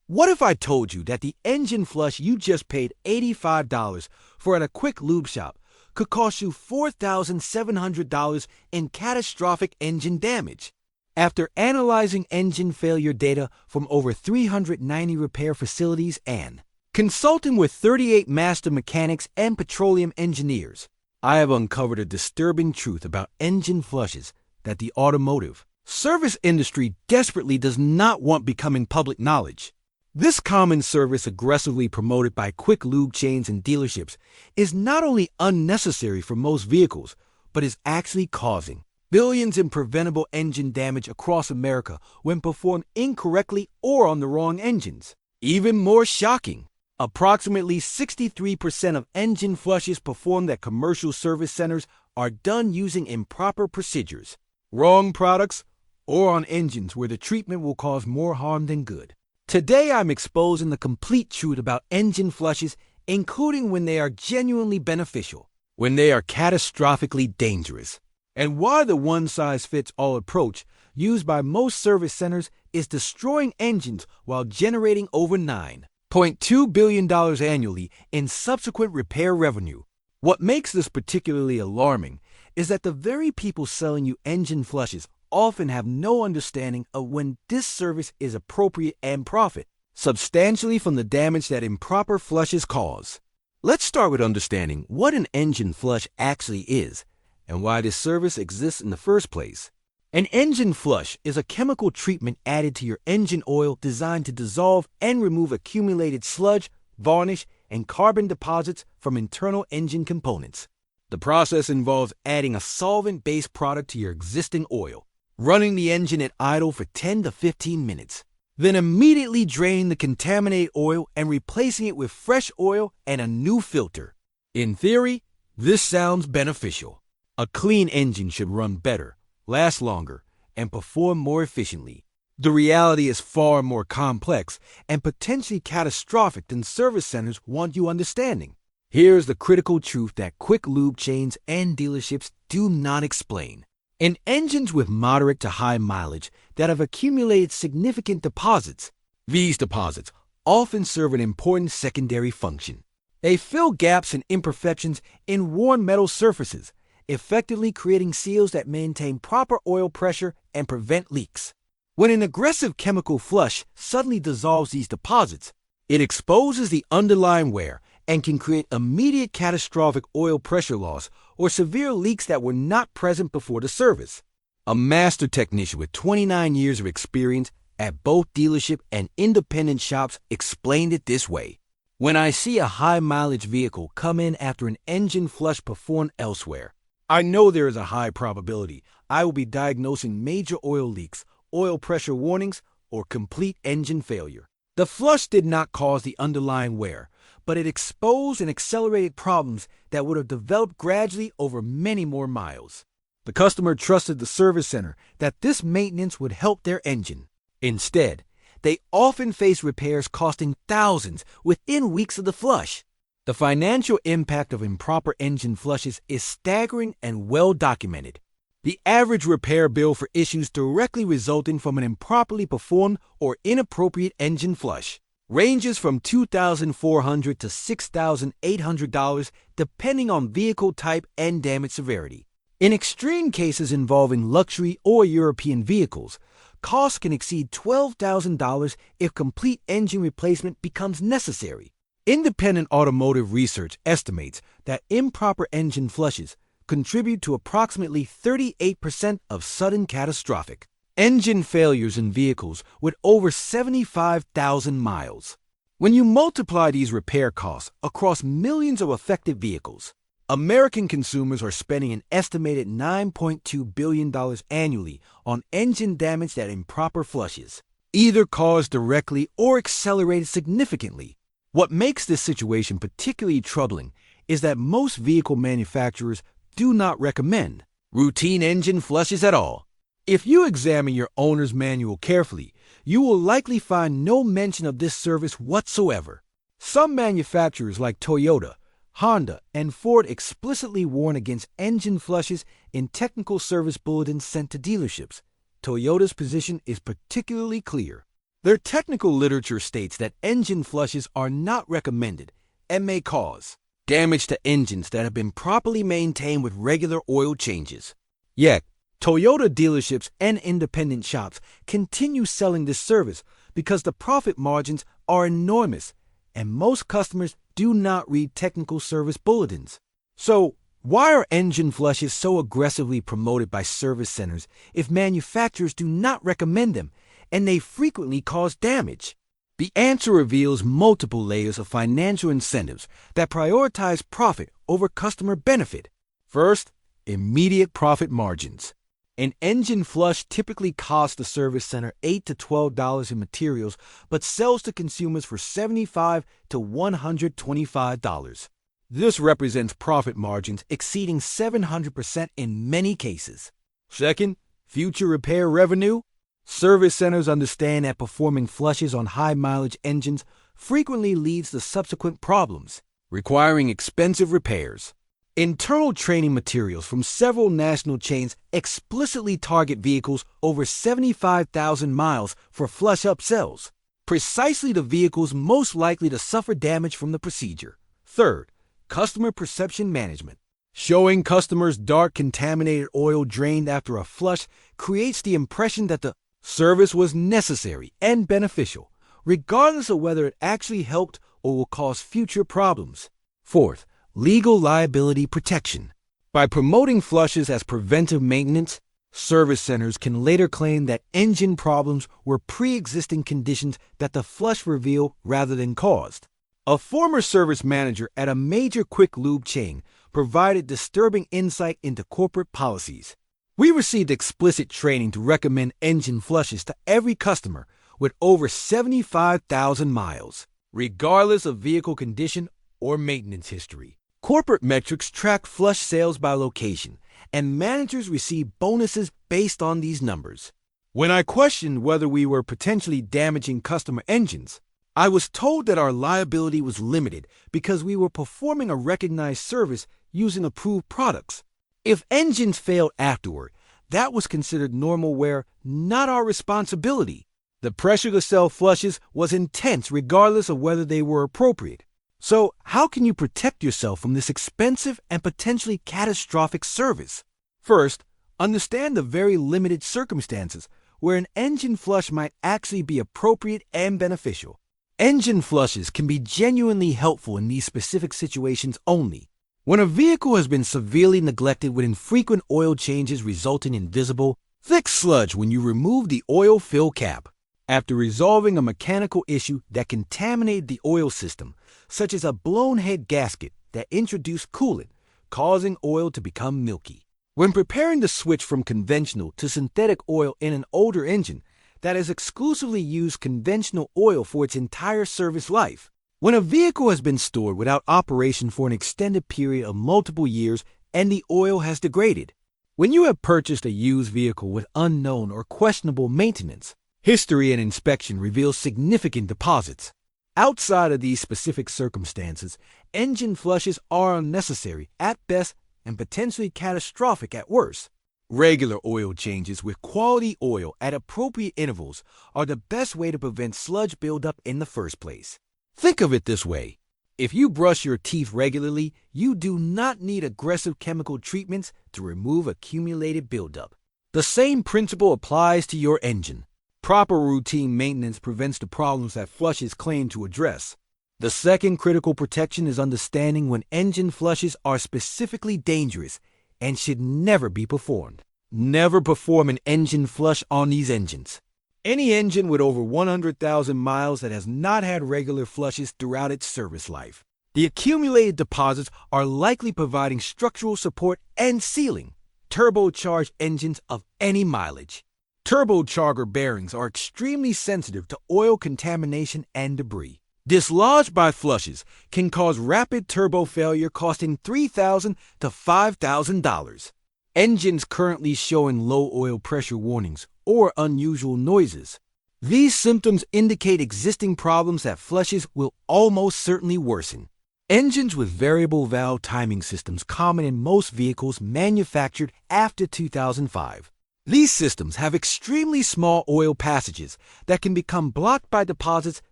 What if I told you that the engine flush you just paid $85 for at a quick lube shop could cost you $4,700 in catastrophic engine damage? After analyzing engine failure data from over 390 repair facilities and consulting with 38 master mechanics and petroleum engineers, I have uncovered a disturbing truth about engine flushes that the automotive service industry desperately does not want becoming public knowledge. This common service, aggressively promoted by quick lube chains and dealerships, is not only unnecessary for most vehicles, but is actually causing billions in preventable engine damage across America when performed incorrectly or on the wrong engines. Even more shocking, approximately 63% of engine flushes performed at commercial service centers are done using improper procedures, wrong products, or on engines where the treatment will cause more harm than good. Today I'm exposing the complete truth about engine flushes, including when they are genuinely beneficial, when they are catastrophically dangerous, and why the one-size-fits-all approach used by most service centers is destroying engines while generating over $9.2 billion annually in subsequent repair revenue. What makes this particularly alarming is that the very people selling you engine flushes often have no understanding of when this service is appropriate and profit substantially from the damage that improper flushes cause. Let's start with understanding what an engine flush actually is and why this service exists in the first place. An engine flush is a chemical treatment added to your engine oil designed to dissolve and remove accumulated sludge, varnish, and carbon deposits from internal engine components. The process involves adding a solvent-based product to your existing oil, running the engine at idle for 10 to 15 minutes, then immediately draining the contaminated oil and replacing it with fresh oil and a new filter. In theory, this sounds beneficial. A clean engine should run better, last longer, and perform more efficiently. The reality is far more complex and potentially catastrophic than service centers want you understanding. Here's the critical truth that quick lube chains and dealerships do not explain. In engines with moderate to high mileage that have accumulated significant deposits, these deposits often serve an important secondary function. They fill gaps and imperfections in worn metal surfaces, effectively creating seals that maintain proper oil pressure and prevent leaks. When an aggressive chemical flush suddenly dissolves these deposits, it exposes the underlying wear and can create immediate catastrophic oil pressure loss or severe leaks that were not present before the service. A master technician with 29 years of experience at both dealership and independent shops explained it this way. When I see a high-mileage vehicle come in after an engine flush performed elsewhere, I know there is a high probability I will be diagnosing major oil leaks, oil pressure warnings, or complete engine failure. The flush did not cause the underlying wear, but it exposed and accelerated problems that would have developed gradually over many more miles. The customer trusted the service center that this maintenance would help their engine. Instead, they often face repairs costing thousands within weeks of the flush. The financial impact of improper engine flushes is staggering and well documented. The average repair bill for issues directly resulting from an improperly performed or inappropriate engine flush ranges from $2,400 to $6,800 depending on vehicle type and damage severity. In extreme cases involving luxury or European vehicles, costs can exceed $12,000 if complete engine replacement becomes necessary. Independent automotive research estimates that improper engine flushes contribute to approximately 38% of sudden catastrophic engine failures in vehicles with over 75,000 miles. When you multiply these repair costs across millions of affected vehicles, American consumers are spending an estimated $9.2 billion annually on engine damage that improper flushes, either caused directly or accelerated significantly. What makes this situation particularly troubling is that most vehicle manufacturers do not recommend routine engine flushes at all. If you examine your owner's manual carefully, you will likely find no mention of this service whatsoever. Some manufacturers like Toyota, Honda, and Ford explicitly warn against engine flushes in technical service bulletins sent to dealerships. Toyota's position is particularly clear. Their technical literature states that engine flushes are not recommended and may cause damage to engines that have been properly maintained with regular oil changes. Yet, Toyota dealerships and independent shops continue selling this service because the profit margins are enormous and most customers do not read technical service bulletins. So, why are engine flushes so aggressively promoted by service centers if manufacturers do not recommend them and they frequently cause damage? The answer reveals multiple layers of financial incentives that prioritize profit over customer benefit. First, immediate profit margins. An engine flush typically costs the service center $8 to $12 in materials but sells to consumers for $75 to $125. This represents profit margins exceeding 700% in many cases. Second, future repair revenue. Service centers understand that performing flushes on high-mileage engines frequently leads to subsequent problems, requiring expensive repairs. Internal training materials from several national chains explicitly target vehicles over 75,000 miles for flush upsells, precisely the vehicles most likely to suffer damage from the procedure. Third, customer perception management. Showing customers dark contaminated oil drained after a flush creates the impression that the service was necessary and beneficial, regardless of whether it actually helped or will cause future problems. Fourth, legal liability protection. By promoting flushes as preventive maintenance, service centers can later claim that engine problems were pre-existing conditions that the flush revealed rather than caused. A former service manager at a major quick lube chain provided disturbing insight into corporate policies. We received explicit training to recommend engine flushes to every customer with over 75,000 miles, regardless of vehicle condition or maintenance history. Corporate metrics track flush sales by location, and managers receive bonuses based on these numbers. When I questioned whether we were potentially damaging customer engines, I was told that our liability was limited because we were performing a recognized service using approved products. If engines failed afterward, that was considered normal wear, not our responsibility. The pressure to sell flushes was intense regardless of whether they were appropriate. So, how can you protect yourself from this expensive and potentially catastrophic service? First, understand the very limited circumstances where an engine flush might actually be appropriate and beneficial. Engine flushes can be genuinely helpful in these specific situations only. When a vehicle has been severely neglected with infrequent oil changes resulting in visible, thick sludge when you remove the oil fill cap. After resolving a mechanical issue that contaminated the oil system, such as a blown head gasket that introduced coolant, causing oil to become milky. When preparing to switch from conventional to synthetic oil in an older engine that has exclusively used conventional oil for its entire service life. When a vehicle has been stored without operation for an extended period of multiple years and the oil has degraded. When you have purchased a used vehicle with unknown or questionable maintenance, history and inspection reveal significant deposits. Outside of these specific circumstances, engine flushes are unnecessary at best and potentially catastrophic at worst. Regular oil changes with quality oil at appropriate intervals are the best way to prevent sludge buildup in the first place. Think of it this way. If you brush your teeth regularly, you do not need aggressive chemical treatments to remove accumulated buildup. The same principle applies to your engine. Proper routine maintenance prevents the problems that flushes claim to address. The second critical protection is understanding when engine flushes are specifically dangerous and should never be performed. Never perform an engine flush on these engines. Any engine with over 100,000 miles that has not had regular flushes throughout its service life. The accumulated deposits are likely providing structural support and sealing. Turbocharged engines of any mileage. Turbocharger bearings are extremely sensitive to oil contamination and debris. Dislodged by flushes can cause rapid turbo failure costing $3,000 to $5,000. Engines currently showing low oil pressure warnings or unusual noises. These symptoms indicate existing problems that flushes will almost certainly worsen. Engines with variable valve timing systems common in most vehicles manufactured after 2005. These systems have extremely small oil passages that can become blocked by deposits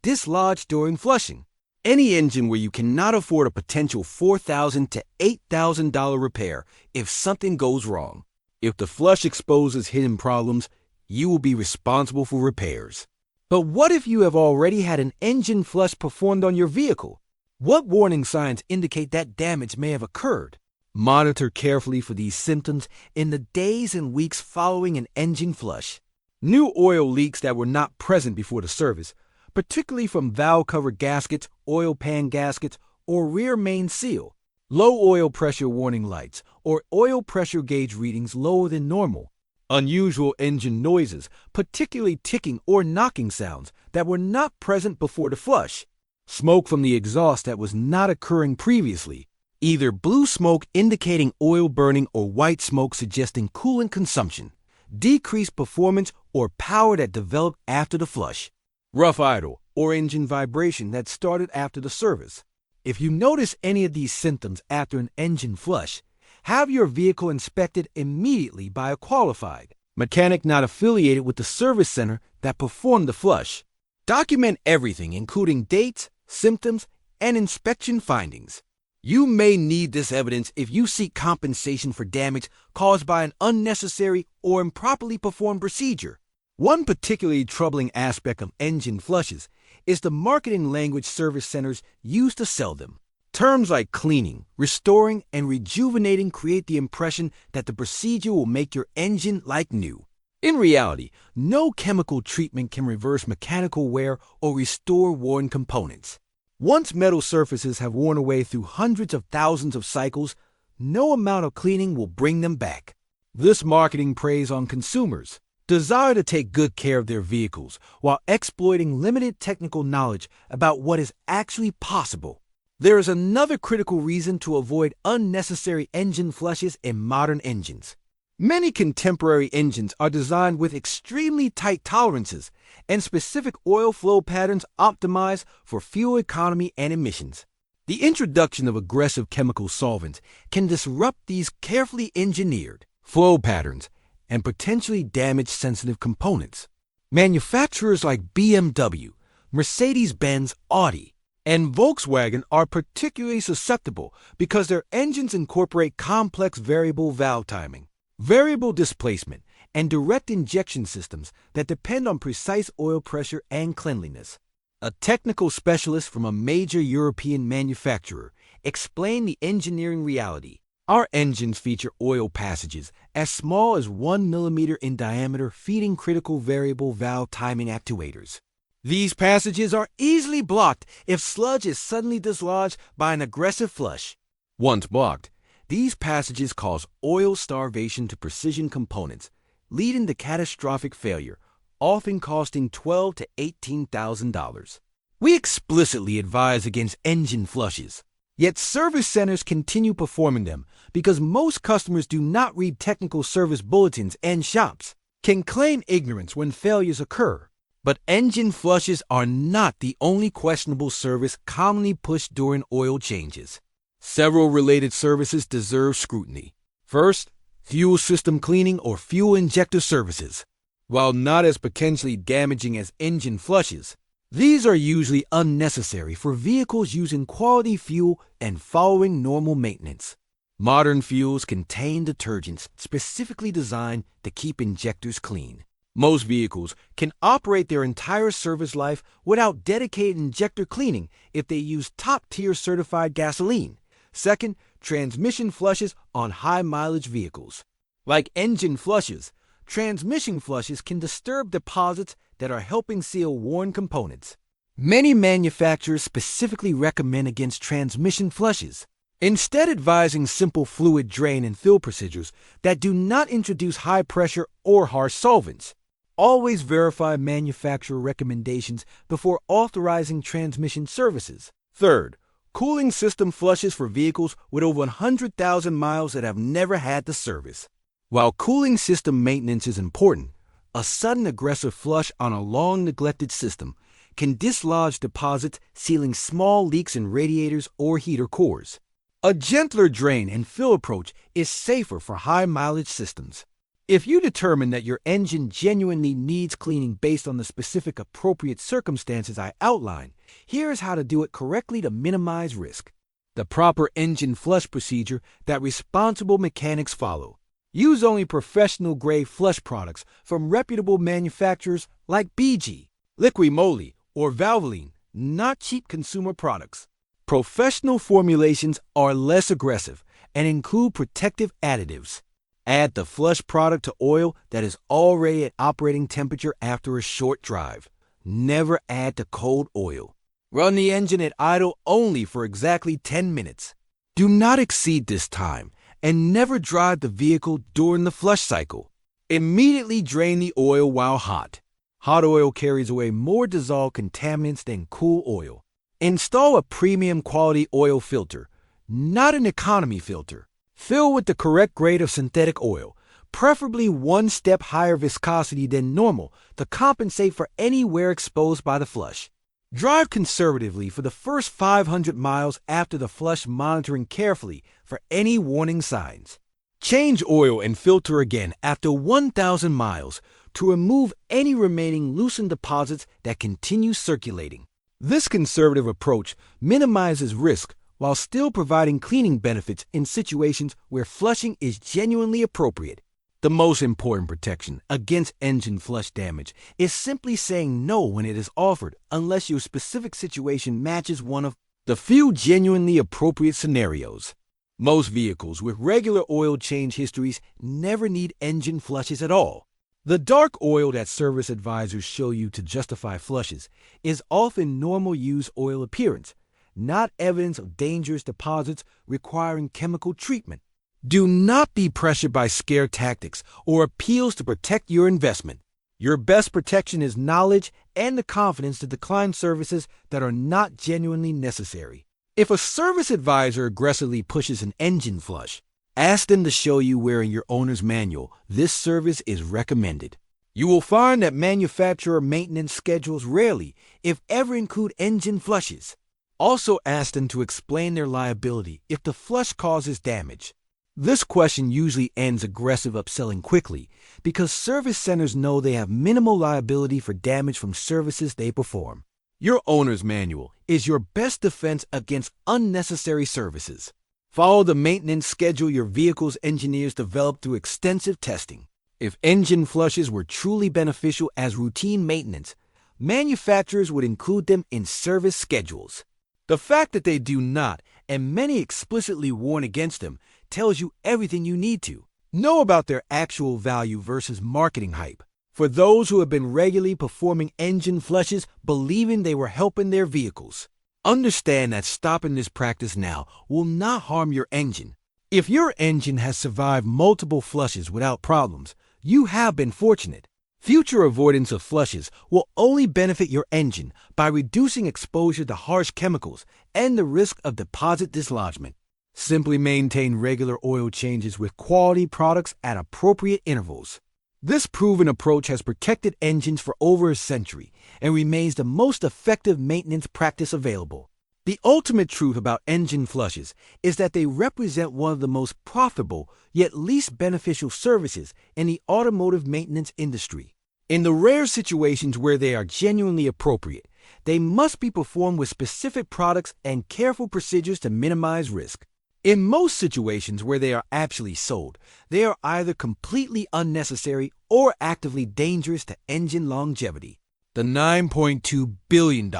dislodged during flushing. Any engine where you cannot afford a potential $4,000 to $8,000 repair if something goes wrong. If the flush exposes hidden problems, you will be responsible for repairs. But what if you have already had an engine flush performed on your vehicle? What warning signs indicate that damage may have occurred? Monitor carefully for these symptoms in the days and weeks following an engine flush. New oil leaks that were not present before the service, particularly from valve cover gaskets, oil pan gaskets, or rear main seal. Low oil pressure warning lights, or oil pressure gauge readings lower than normal. Unusual engine noises, particularly ticking or knocking sounds that were not present before the flush. Smoke from the exhaust that was not occurring previously. Either blue smoke indicating oil burning or white smoke suggesting coolant consumption. Decreased performance or power that developed after the flush. Rough idle or engine vibration that started after the service. If you notice any of these symptoms after an engine flush, have your vehicle inspected immediately by a qualified mechanic not affiliated with the service center that performed the flush. Document everything, including dates, symptoms, and inspection findings. You may need this evidence if you seek compensation for damage caused by an unnecessary or improperly performed procedure. One particularly troubling aspect of engine flushes is the marketing language service centers use to sell them. Terms like cleaning, restoring, and rejuvenating create the impression that the procedure will make your engine like new. In reality, no chemical treatment can reverse mechanical wear or restore worn components. Once metal surfaces have worn away through hundreds of thousands of cycles, no amount of cleaning will bring them back. This marketing preys on consumers' desire to take good care of their vehicles while exploiting limited technical knowledge about what is actually possible. There is another critical reason to avoid unnecessary engine flushes in modern engines. Many contemporary engines are designed with extremely tight tolerances and specific oil flow patterns optimized for fuel economy and emissions. The introduction of aggressive chemical solvents can disrupt these carefully engineered flow patterns and potentially damage sensitive components. Manufacturers like BMW, Mercedes-Benz, Audi, and Volkswagen are particularly susceptible because their engines incorporate complex variable valve timing, variable displacement, and direct injection systems that depend on precise oil pressure and cleanliness. A technical specialist from a major European manufacturer explained the engineering reality. Our engines feature oil passages as small as 1 millimeter in diameter feeding critical variable valve timing actuators. These passages are easily blocked if sludge is suddenly dislodged by an aggressive flush. Once blocked, these passages cause oil starvation to precision components, leading to catastrophic failure, often costing $12,000 to $18,000. We explicitly advise against engine flushes, yet service centers continue performing them because most customers do not read technical service bulletins and shops can claim ignorance when failures occur. But engine flushes are not the only questionable service commonly pushed during oil changes. Several related services deserve scrutiny. First, fuel system cleaning or fuel injector services. While not as potentially damaging as engine flushes, these are usually unnecessary for vehicles using quality fuel and following normal maintenance. Modern fuels contain detergents specifically designed to keep injectors clean. Most vehicles can operate their entire service life without dedicated injector cleaning if they use top-tier certified gasoline. Second, transmission flushes on high-mileage vehicles. Like engine flushes, transmission flushes can disturb deposits that are helping seal worn components. Many manufacturers specifically recommend against transmission flushes, instead advising simple fluid drain and fill procedures that do not introduce high pressure or harsh solvents. Always verify manufacturer recommendations before authorizing transmission services. Third, cooling system flushes for vehicles with over 100,000 miles that have never had the service. While cooling system maintenance is important, a sudden aggressive flush on a long-neglected system can dislodge deposits, sealing small leaks in radiators or heater cores. A gentler drain and fill approach is safer for high-mileage systems. If you determine that your engine genuinely needs cleaning based on the specific appropriate circumstances I outline, here's how to do it correctly to minimize risk. The proper engine flush procedure that responsible mechanics follow. Use only professional-grade flush products from reputable manufacturers like BG, Liqui Moly, or Valvoline, not cheap consumer products. Professional formulations are less aggressive and include protective additives. Add the flush product to oil that is already at operating temperature after a short drive. Never add to cold oil. Run the engine at idle only for exactly 10 minutes. Do not exceed this time, and never drive the vehicle during the flush cycle. Immediately drain the oil while hot. Hot oil carries away more dissolved contaminants than cool oil. Install a premium quality oil filter, not an economy filter. Fill with the correct grade of synthetic oil, preferably one step higher viscosity than normal to compensate for any wear exposed by the flush. Drive conservatively for the first 500 miles after the flush, monitoring carefully for any warning signs. Change oil and filter again after 1,000 miles to remove any remaining loosened deposits that continue circulating. This conservative approach minimizes risk while still providing cleaning benefits in situations where flushing is genuinely appropriate. The most important protection against engine flush damage is simply saying no when it is offered, unless your specific situation matches one of the few genuinely appropriate scenarios. Most vehicles with regular oil change histories never need engine flushes at all. The dark oil that service advisors show you to justify flushes is often normal use oil appearance, not evidence of dangerous deposits requiring chemical treatment. Do not be pressured by scare tactics or appeals to protect your investment. Your best protection is knowledge and the confidence to decline services that are not genuinely necessary. If a service advisor aggressively pushes an engine flush, ask them to show you where in your owner's manual this service is recommended. You will find that manufacturer maintenance schedules rarely, if ever, include engine flushes. Also ask them to explain their liability if the flush causes damage. This question usually ends aggressive upselling quickly because service centers know they have minimal liability for damage from services they perform. Your owner's manual is your best defense against unnecessary services. Follow the maintenance schedule your vehicle's engineers developed through extensive testing. If engine flushes were truly beneficial as routine maintenance, manufacturers would include them in service schedules. The fact that they do not, and many explicitly warn against them, tells you everything you need to know about their actual value versus marketing hype. For those who have been regularly performing engine flushes believing they were helping their vehicles, understand that stopping this practice now will not harm your engine. If your engine has survived multiple flushes without problems, you have been fortunate. Future avoidance of flushes will only benefit your engine by reducing exposure to harsh chemicals and the risk of deposit dislodgement. Simply maintain regular oil changes with quality products at appropriate intervals. This proven approach has protected engines for over a century and remains the most effective maintenance practice available. The ultimate truth about engine flushes is that they represent one of the most profitable yet least beneficial services in the automotive maintenance industry. In the rare situations where they are genuinely appropriate, they must be performed with specific products and careful procedures to minimize risk. In most situations where they are actually sold, they are either completely unnecessary or actively dangerous to engine longevity. The $9.2 billion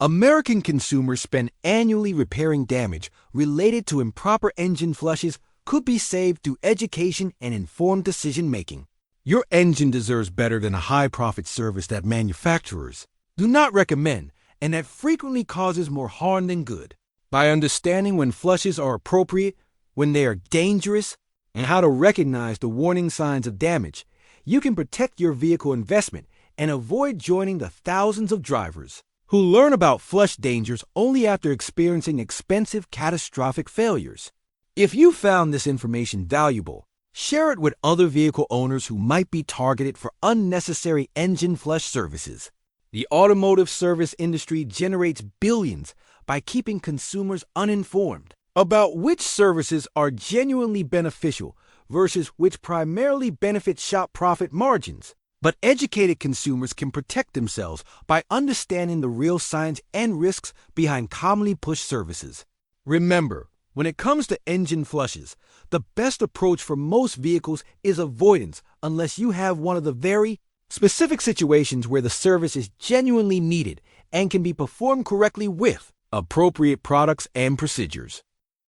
American consumers spend annually repairing damage related to improper engine flushes could be saved through education and informed decision-making. Your engine deserves better than a high-profit service that manufacturers do not recommend and that frequently causes more harm than good. By understanding when flushes are appropriate, when they are dangerous, and how to recognize the warning signs of damage, you can protect your vehicle investment and avoid joining the thousands of drivers who learn about flush dangers only after experiencing expensive catastrophic failures. If you found this information valuable, share it with other vehicle owners who might be targeted for unnecessary engine flush services. The automotive service industry generates billions by keeping consumers uninformed about which services are genuinely beneficial versus which primarily benefit shop profit margins. But educated consumers can protect themselves by understanding the real science and risks behind commonly pushed services. Remember, when it comes to engine flushes, the best approach for most vehicles is avoidance unless you have one of the very specific situations where the service is genuinely needed and can be performed correctly with appropriate products and procedures.